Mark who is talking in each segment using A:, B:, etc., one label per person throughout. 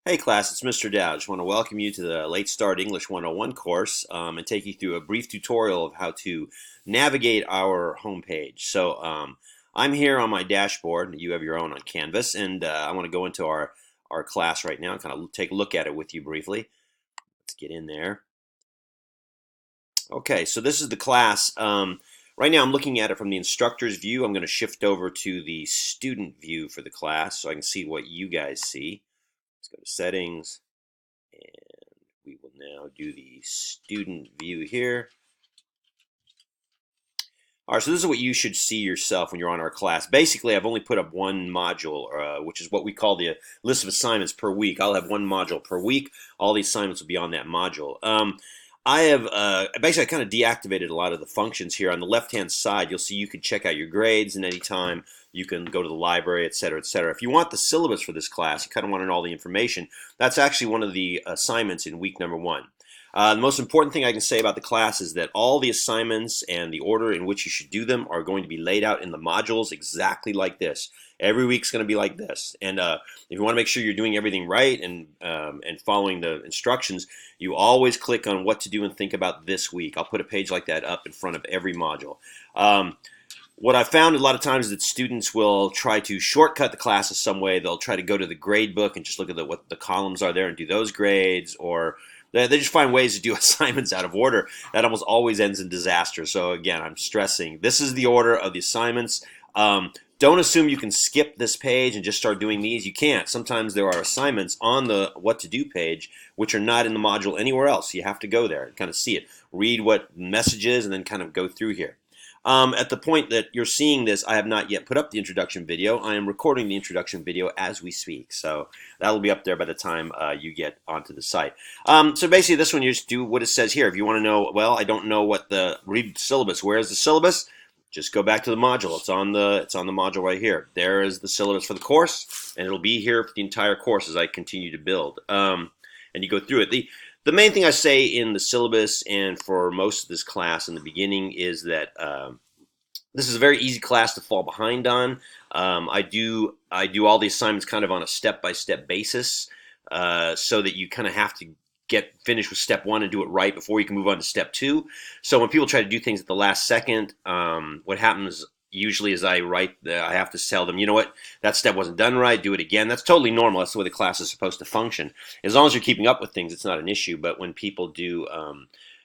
A: Hey class, it's Mr. Dow. I just want to welcome you to the Late Start English 101 course and take you through a brief tutorial of how to navigate our homepage. I'm here on my dashboard. You have your own on Canvas, and I want to go into our class right now and kind of take a look at it with you briefly. Let's get in there. Okay, so this is the class. Right now I'm looking at it from the instructor's view. I'm going to shift over to the student view for the class so I can see what you guys see. Let's go to settings. And we will now do the student view here. All right, so this is what you should see yourself when you're on our class. Basically, I've only put up one module, which is what we call the list of assignments per week. I'll have one module per week. All the assignments will be on that module. I have basically I kind of deactivated a lot of the functions here. On the left-hand side, you'll see you can check out your grades and anytime. You can go to the library, etc., etc. If you want the syllabus for this class, you kind of want to know all the information. That's actually one of the assignments in week number 1. The most important thing I can say about the class is that all the assignments and the order in which you should do them are going to be laid out in the modules exactly like this. Every week's going to be like this. And if you want to make sure you're doing everything right and following the instructions, you always click on what to do and think about this week. I'll put a page like that up in front of every module. What I found a lot of times is that students will try to shortcut the classes some way. They'll try to go to the grade book and just look at what the columns are there and do those grades, or they just find ways to do assignments out of order. That almost always ends in disaster. So again, I'm stressing this is the order of the assignments. Don't assume you can skip this page and just start doing these. You can't. Sometimes there are assignments on the what to do page which are not in the module anywhere else. You have to go there and kind of see it. Read what message is and then kind of go through here. At the point that you're seeing this, I have not yet put up the introduction video. I am recording the introduction video as we speak, so that'll be up there by the time you get onto the site. So basically, this one you just do what it says here. If you want to know, well, I don't know what read syllabus. Where is the syllabus? Just go back to the module. It's on the module right here. There is the syllabus for the course, and it'll be here for the entire course as I continue to build. And you go through it. The main thing I say in the syllabus and for most of this class in the beginning is that this is a very easy class to fall behind on. I do all the assignments kind of on a step-by-step basis so that you kind of have to get finished with step 1 and do it right before you can move on to step 2. So when people try to do things at the last second, what happens usually is I have to tell them, you know what, that step wasn't done right, do it again. That's totally normal. That's the way the class is supposed to function. As long as you're keeping up with things, it's not an issue. But when people do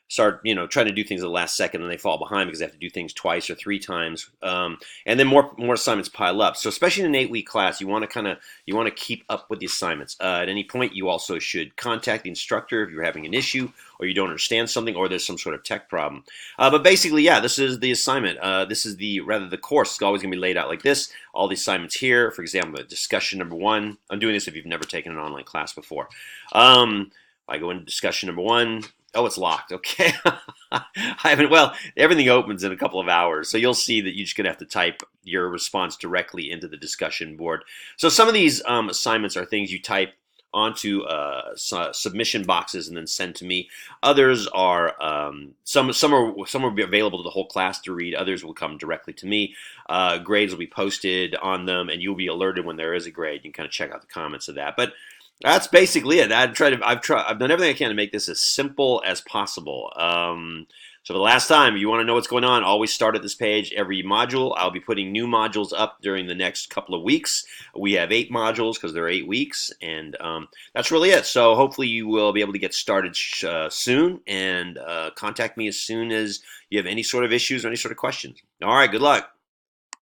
A: start, trying to do things at the last second and they fall behind because they have to do things twice or 3 times, and then more assignments pile up. So especially in an 8-week class, you want to keep up with the assignments. At any point, you also should contact the instructor if you're having an issue or you don't understand something or there's some sort of tech problem. But basically, yeah, this is the assignment. This is the course is always going to be laid out like this. All the assignments here, for example, discussion number 1. I'm doing this if you've never taken an online class before. I go into discussion number 1. Oh, it's locked. Okay. Well, everything opens in a couple of hours. So you'll see that you're just going to have to type your response directly into the discussion board. So some of these assignments are things you type onto submission boxes and then send to me. Others are some will be available to the whole class to read. Others will come directly to me. Grades will be posted on them, and you'll be alerted when there is a grade. You can kind of check out the comments of that. But that's basically it. I've done everything I can to make this as simple as possible. So the last time, if you want to know what's going on, always start at this page. Every module, I'll be putting new modules up during the next couple of weeks. We have 8 modules because there are 8 weeks, and that's really it. So hopefully you will be able to get started soon, and contact me as soon as you have any sort of issues or any sort of questions. All right, good luck.